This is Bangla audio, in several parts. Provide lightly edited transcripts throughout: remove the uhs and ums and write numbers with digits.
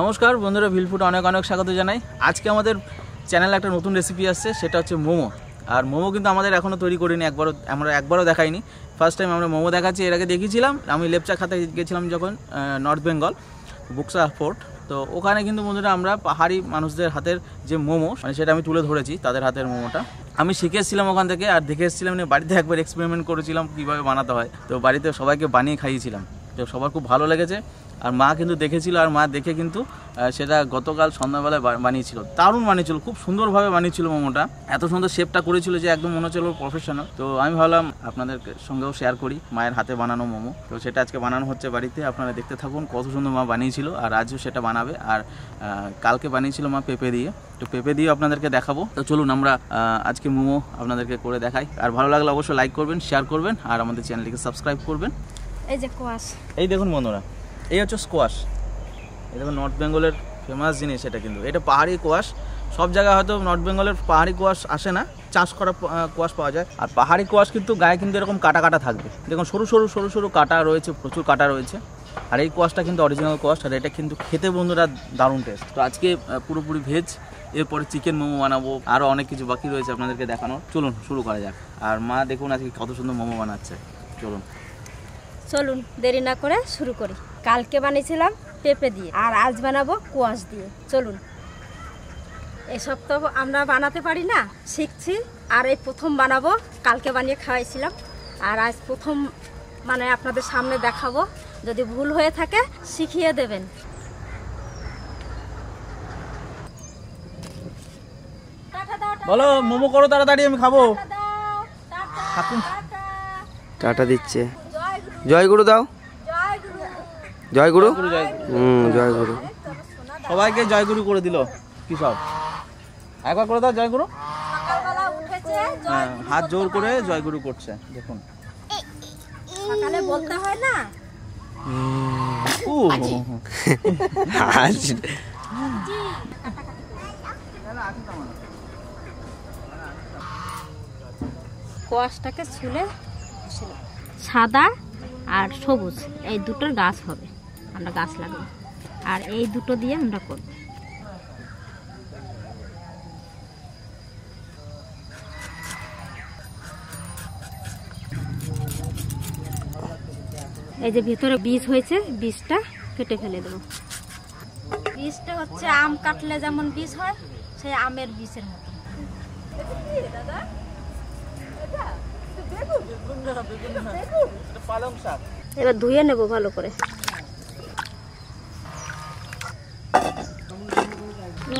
নমস্কার বন্ধুরা, ভিলফুড অনেক অনেক স্বাগত জানাই। আজকে আমাদের চ্যানেলে একটা নতুন রেসিপি আসছে, সেটা হচ্ছে মোমো। আর মোমো কিন্তু আমাদের এখনও তৈরি করিনি, আমরা একবারও দেখাইনি। ফার্স্ট টাইম আমরা মোমো দেখাচ্ছি। এর আগে দেখিয়েছিলাম আমি লেপচা খাতে গেছিলাম যখন নর্থ বেঙ্গল বুকসা ফোর্ট। তো ওখানে কিন্তু বন্ধুরা আমরা পাহাড়ি মানুষদের হাতের যে মোমো, মানে সেটা আমি তুলে ধরেছি, তাদের হাতের মোমোটা আমি শিখে এসেছিলাম ওখান থেকে। আর দেখে এসেছিলাম, বাড়িতে একবার এক্সপেরিমেন্ট করেছিলাম কীভাবে বানাতে হয়। তো বাড়িতে সবাইকে বানিয়ে খাইয়েছিলাম, তো সবার খুব ভালো লেগেছে। আর মা কিন্তু দেখেছিল, আর মা দেখে কিন্তু সেটা গতকাল সন্ধ্যাবেলায় বানিয়েছিল। দারুণ বানিয়েছিল, খুব সুন্দরভাবে বানিয়েছিল মোমোটা। এত সুন্দর শেপটা করেছিল যে একদম মনে হচ্ছিল প্রফেশনাল। তো আমি ভাবলাম আপনাদের সঙ্গেও শেয়ার করি মায়ের হাতে বানানো মোমো। তো সেটা আজকে বানানো হচ্ছে বাড়িতে। আপনারা দেখতে থাকুন কত সুন্দর মা বানিয়েছিল। আর আজও সেটা বানাবে। আর কালকে বানিয়েছিল মা পেঁপে দিয়ে, তো পেঁপে দিয়ে আপনাদেরকে দেখাবো। তো চলুন আমরা আজকে মোমো আপনাদেরকে করে দেখাই। আর ভালো লাগলে অবশ্যই লাইক করবেন, শেয়ার করবেন, আর আমাদের চ্যানেলটিকে সাবস্ক্রাইব করবেন। এই যে কোয়াশ, এই দেখুন বন্ধুরা, এই হচ্ছে স্কোয়াশ। এই দেখুন নর্থ বেঙ্গলের ফেমাস জিনিস এটা। কিন্তু এটা পাহাড়ি কোয়াশ। সব জায়গায় হয়তো নর্থ বেঙ্গলের পাহাড়ি কোয়াশ আসে না, চাষ করা কোয়াশ পাওয়া যায়। আর পাহাড়ি কোয়াশ কিন্তু গায়ে কিন্তু এরকম কাটা কাটা থাকবে। দেখুন সরু সরু সরু সরু কাটা রয়েছে, প্রচুর কাটা রয়েছে। আর এই কোয়াশটা কিন্তু অরিজিনাল কোয়াশ। আর এটা কিন্তু খেতে বন্ধুরা দারুণ টেস্ট। তো আজকে পুরোপুরি ভেজ, এরপরে চিকেন মোমো বানাবো, আরও অনেক কিছু বাকি রয়েছে আপনাদেরকে দেখানোর। চলুন শুরু করা যাক। আর মা দেখুন আজকে কত সুন্দর মোমো বানাচ্ছে। চলুন দেরি না করে শুরু করি। কালকে বানিয়েছিলাম পেঁপে দিয়ে, আর আজ বানাবো কোয়াশ দিয়ে। চলুন, এসব তো আমরা বানাতে পারি না, শিখছি। আর এই প্রথম বানাবো, কালকে বানিয়ে খাওয়াইছিলাম, আর আজ প্রথম মানে আপনাদের সামনে দেখাবো। যদি ভুল হয়ে থাকে শিখিয়ে দেবেন। বলো মোমো করো তাড়াতাড়ি, আমি খাবো। টাটা দিচ্ছে। জয় গুরু দাও। জয় গুরু। জয় গুরু। সবাইকে জয় গুরু করে দিল। কি সব একবার করে দাও জয় গুরু। হাত জোর করে জয় গুরু করছে, দেখুন। সকালে বলতে হয় না। কোয়াশটাকে ছুলে সাদা আর সবুজ এই দুটোর গাছ হবে, আমরা গাছ লাগাবো। আর এই দুটো দিয়ে আমরা করব। এই যে ভেতরে বীজ হয়েছে, বীজটা কেটে ফেলে দেবো। বীজটা হচ্ছে আম কাটলে যেমন বীজ হয়, সেই আমের বীজের মতো। এবার ধুয়ে নেব ভালো করে।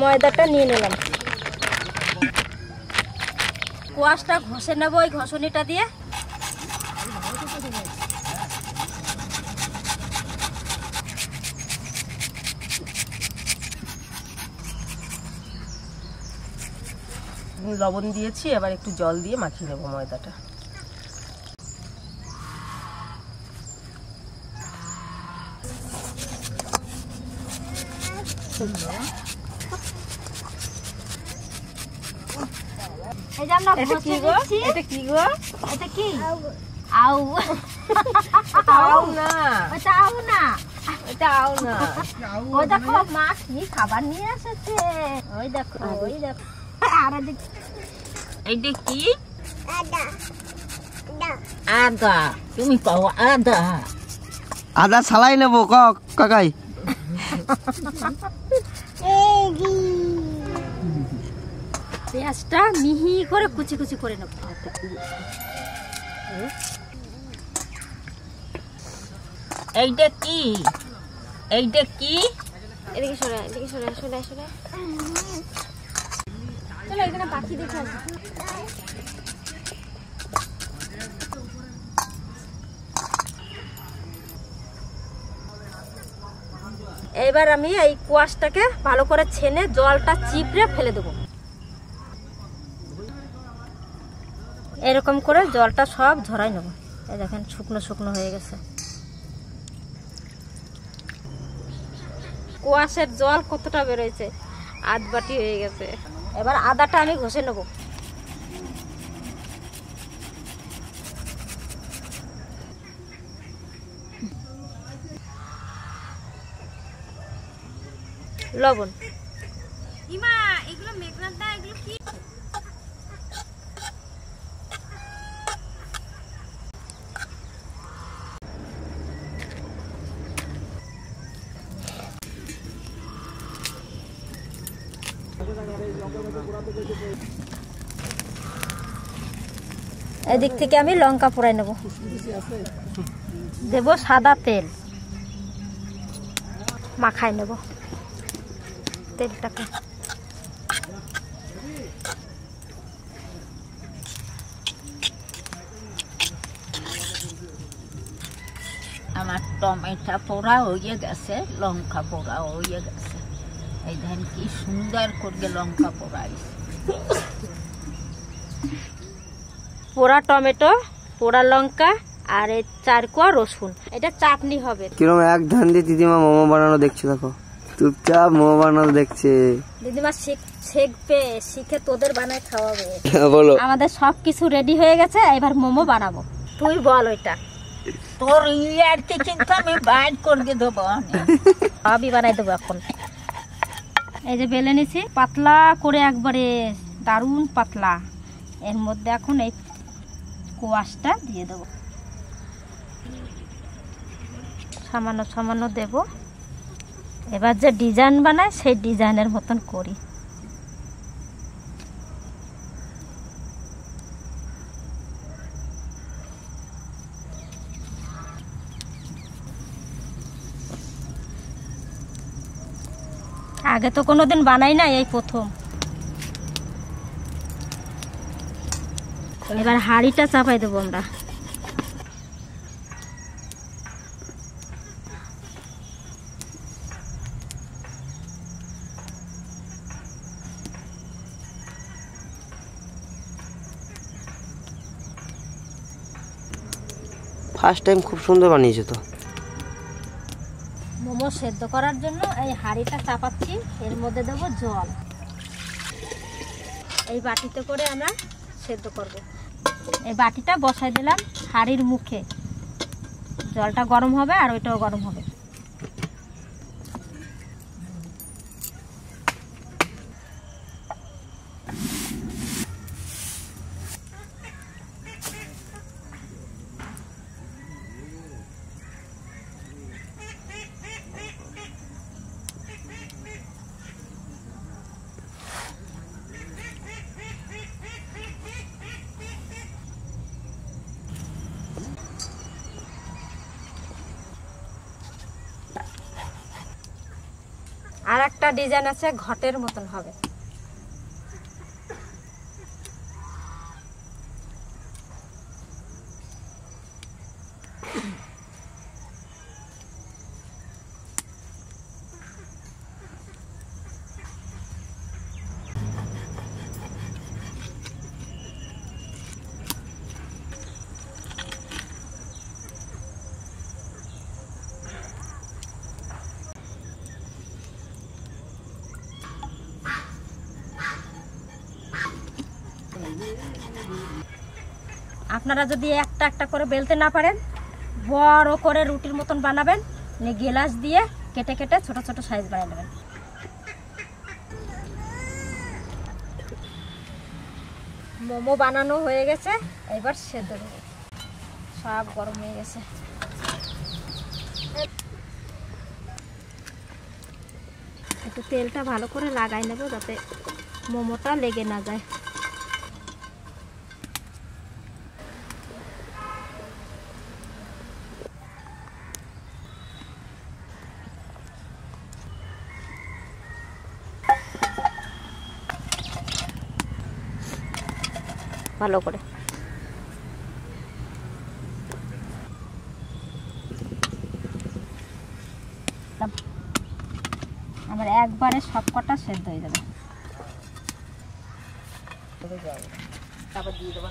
ময়দাটা নিয়ে নিলাম, কোয়াশটা ঘষে নেব ওই ঘষণিটা দিয়ে। লবণ দিয়েছি, এবার একটু জল দিয়ে মাখিয়ে নেব ময়দাটা। এটা কি গো? এটা কি গো? এটা কি? আউ। আউ না, এটা আউ না, এটা আউ না। ওই দেখো মা কি খাবার নিয়ে এসেছে। ওই দেখো, ওই দেখো। আর এইটা কি? আদা। আদা। তুমি পাও আদা? আদা ছালাই নেব কাকাই। পেঁয়াজটা মিহি করে কুচি কুচি করে নেব। এইটা কি? এইটা কি? এদিকে সরে, এদিকে সরে, সরে সরে। চলো এখানে পাখি দেখে আসি। এবার আমি এই কোয়াশটাকে ভালো করে ছেনে জলটা চিপড়ে ফেলে দেবো। এরকম করে জলটা সব ঝরাই নেব। এই দেখেন শুকনো শুকনো হয়ে গেছে। কোয়াশের জল কতটা বেরোয়েছে, আধ বাটি হয়ে গেছে। এবার আদাটা আমি ঘষে নেব। লবণ। এদিক থেকে আমি লঙ্কা পোড়াই নেব। দেব সাদা তেল, মাখাই নেব তেলটাকে। আমার টমেটো পোড়া হয়ে গেছে, লঙ্কা পোড়া হয়ে গেছে। এই ধান কি সুন্দর করে লঙ্কা পোড়াইছে। পোড়া টমেটো, পোড়া লঙ্কা আর এই 4 কোয়া রসুন, এটা চাটনি হবে। কিরকম এক ধান দিয়ে দিদিমা মোমো বানানো দেখছো, দেখো চুপচাপ মোমো বানানো দেখছে। দিদিমা শিখবে, শিখে তোদের বানায় খাওয়াবে। বলো। আমাদের সবকিছু রেডি হয়ে গেছে, এবার মোমো বানাবো। তুই বল ওইটা। তোর ইয়ারকে কিন্তু আমি বাইট করে দেবো, সবই বানাই দেবো এখন। এই যে বেলে নিছি পাতলা করে, একবারে দারুণ পাতলা। এর মধ্যে এখন এই কোয়াশটা দিয়ে দেব, সামান্য সামান্য দেব। এবার যে ডিজাইন বানায় সেই ডিজাইনের মতন করি। আগে তো কোনোদিন বানাই না, এই প্রথম। এবার হাঁড়িটা চাপাই দেবো আমরা। ফার্স্ট টাইম খুব সুন্দর বানিয়েছো তো। মোমো সেদ্ধ করার জন্য এই হাঁড়িটা চাপাচ্ছি, এর মধ্যে দেব জল। এই বাটিতে করে আমরা সেদ্ধ করব। এই বাটিটা বসাই দিলাম হাঁড়ির মুখে, জলটা গরম হবে আর ওইটাও গরম হবে। আর একটা ডিজাইন আছে, ঘটের মতন হবে। আপনারা যদি একটা একটা করে বেলতে না পারেন, বড় করে রুটির মতন বানাবেন, গ্লাস দিয়ে কেটে কেটে ছোট ছোট সাইজ বানিয়ে নেবেন। মোমো বানানো হয়ে গেছে, এবার সেদ্ধ দেবো। সব গরম হয়ে গেছে। একটু তেলটা ভালো করে লাগাই নেব যাতে মোমোটা লেগে না যায়। ভালো করে আমার একবারে সবকটা সেদ্ধ হয়ে যাবে। তারপর দিয়ে দেবো।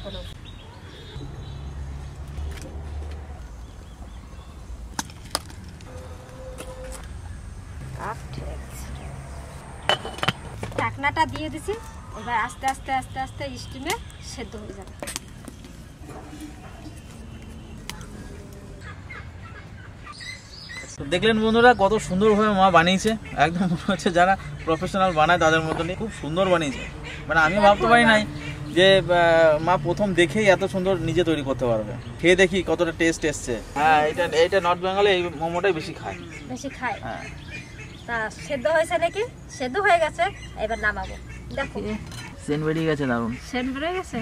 ঢাকনাটা দিয়ে দিছি, এবার আস্তে আস্তে আস্তে আস্তে স্টিমে সেদ্ধ হয়ে যাবে। তো দেখলেন বন্ধুরা কত সুন্দরভাবে মা বানিয়েছে, একদম মনে হচ্ছে যারা প্রফেশনাল বানায় তাদের মতনই খুব সুন্দর বানিয়েছে। মানে আমি ভাবতে পারি নাই যে মা প্রথম দেখেই এত সুন্দর নিজে তৈরি করতে পারবে। খেয়ে দেখি কতটা টেস্ট এসছে। হ্যাঁ, এটা নর্থ বেঙ্গলে এই মোমোটাই বেশি খায়। হ্যাঁ, তা সেদ্ধ হয়েছে নাকি? সেদ্ধ হয়ে গেছে, এবার নামাবো। দেখো সেন্ট বেরিয়ে গেছে, দারুণ সেন্ট বেরিয়ে গেছে।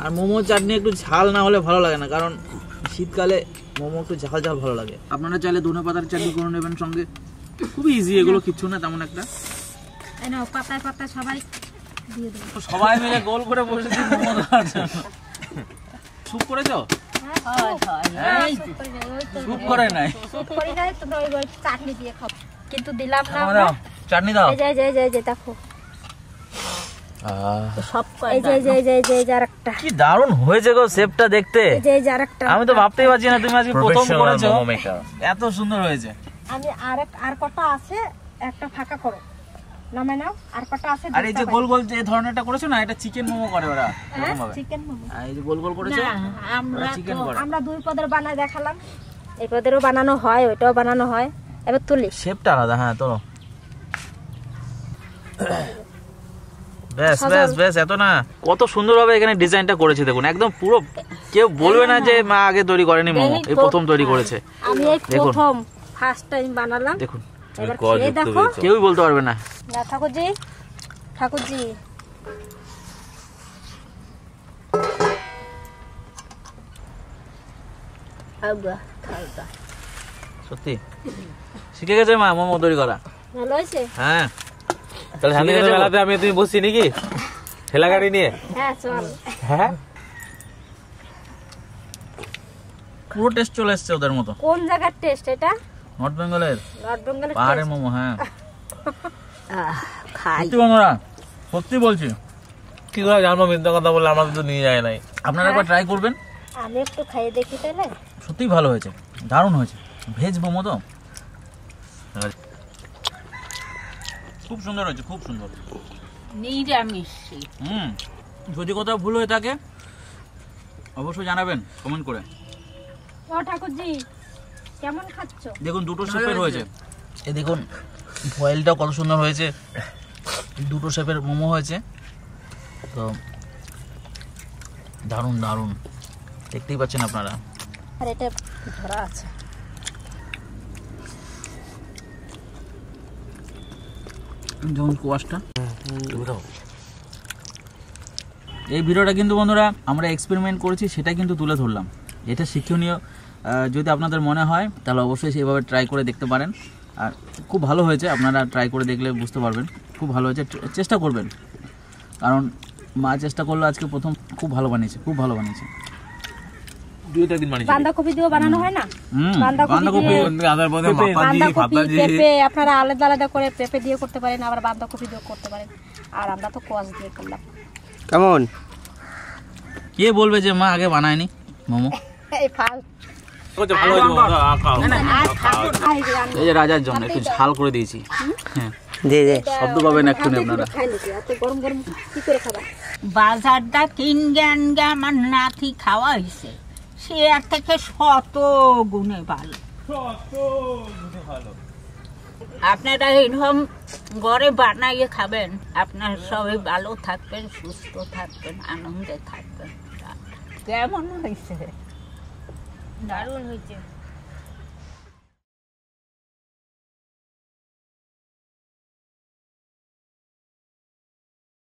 আর মোমো চাটনি একটু ঝাল না হলে ভালো লাগে না, কারণ শীতকালে মোমো একটু ঝাল ঝাল ভালো লাগে। আপনারা চাইলে ধনেপাতার চাটনি করে নেবেন সঙ্গে, খুবই ইজি, এগুলো কিচ্ছু না তেমন একটা। এই নাও পাতায় পাতায় সবাই দিয়ে দেব। সবাই মিলে গোল করে বসেছি মোমো খাওয়ার জন্য। স্যুপ করেছো? স্যুপ করে নাই, স্যুপ করি নাই, তোমরা ওই চাটনি দিয়ে খাও। কিন্তু দিলাম না দাও চাটনি দাও। এই যে দেখো সব এই যে আরেকটা কি দারুণ হয়েছে গো শেপটা দেখতে। এই যে আরেকটা আমি তো ভাবতেই পারছি না তুমি আজকে প্রথম করেছো, এত সুন্দর হয়েছে। আমি আর কটা আছে, একটা ফাঁকা করো, নামে নাও। আর কটা আছে। আর এই যে গোল গোল যে ধরনেরটা করেছো না, এটা চিকেন মোমো করে ওরা এরকম ভাবে। চিকেন মোমো। এই যে গোল গোল করেছো, আমরা চিকেন করে। আমরা দুই পদের বানায় দেখালাম, এই পদেরও বানানো হয়, ওইটাও বানানো হয়। এবার তুলি, শেপটা আলাদা। হ্যাঁ তোলো, বেশ বেশ বেশ। এত না, কত সুন্দরভাবে এখানে ডিজাইনটা করেছে দেখুন, একদম পুরো কেউ বলবে না যে মা আগে তৈরি করেনি মোমো, এই প্রথম তৈরি করেছে। আমি এই প্রথম ফার্স্ট টাইম বানালাম। দেখুন এবার খেয়ে দেখো, কেউই বলতে পারবে না। না ঠাকুরজি সত্যি শিখে গেছে মা মোমো তৈরি করা। ভালো হয়েছে? হ্যাঁ, তাহলে স্বাধীনতা মেলাতে আমি তুমি বসছি নাকি ঠেলা গাড়ি নিয়ে? হ্যাঁ চল। হ্যাঁ, পুরো টেস্ট চলে এসছে ওদের মতো। কোন জায়গার টেস্ট এটা? নর্থ বেঙ্গলের নর্থ বেঙ্গলের পাহাড়ের মোমো। হ্যাঁ খাই। সত্যি বন্ধুরা, সত্যি বলছি, কি করে জানবো মিথ্যা কথা বললে? আমাদের তো নিয়ে যায় নাই। আপনারা একবার ট্রাই করবেন, আমি একটু খাইয়ে দেখি তাহলে। সত্যিই ভালো হয়েছে, দারুণ হয়েছে। ভেজ মোমো তো খুব সুন্দর হয়েছে, খুব সুন্দর। নিরামিষ। যদি কোথাও ভুল হয়ে থাকে অবশ্যই জানাবেন কমেন্ট করে। ও ঠাকুরজি কেমন খাচ্ছ? দেখুন দুটো শেপের হয়েছে, এই দেখুন ফয়েলটাও কত সুন্দর হয়েছে, দুটো শেপের মোমো হয়েছে তো দারুণ দারুণ, দেখতেই পাচ্ছেন আপনারা। আর এটা ধরা আছে। যেমন কোয়াশটা, এই ভিডিওটা কিন্তু বন্ধুরা আমরা এক্সপেরিমেন্ট করেছি, সেটা কিন্তু তুলে ধরলাম। এটা শিক্ষণীয়, যদি আপনাদের মনে হয় তাহলে অবশ্যই সেইভাবে ট্রাই করে দেখতে পারেন। আর খুব ভালো হয়েছে, আপনারা ট্রাই করে দেখলে বুঝতে পারবেন খুব ভালো হয়েছে। চেষ্টা করবেন, কারণ মা চেষ্টা করলো আজকে প্রথম, খুব ভালো বানিয়েছে, খুব ভালো বানিয়েছে। বাঁধাকপি দিয়েও বানানো হয় না? বাঁধাকপি পেঁপে আপনারা আলাদা আলাদা করে পেঁপে দিয়ে করতে পারেন, আবার বাঁধাকপি দিয়ে করতে পারেন। আর আমরা তো কোয়াশ দিয়ে করলাম। কেমন? কে বলবে যে মা আগে বানায়নি মোমো? এই ফার্স্ট। এই যে রাজার জন্য একটু ঝাল করে দিয়েছি। হ্যাঁ দে দে, শব্দ পাবেন এক্ষুনি আপনারা। গরম গরম কি করে খাবা? বাজারটা কিনগান গে আমার নাতি খাওয়া হয়েছে, সে এর থেকে শত গুণে ভালো। আপনারা এরকম ঘরে বানাইয়ে খাবেন, আপনার সবাই ভালো থাকবেন, সুস্থ থাকবেন, আনন্দে থাকবেন। কেমন হয়েছে? দারুণ হয়েছে।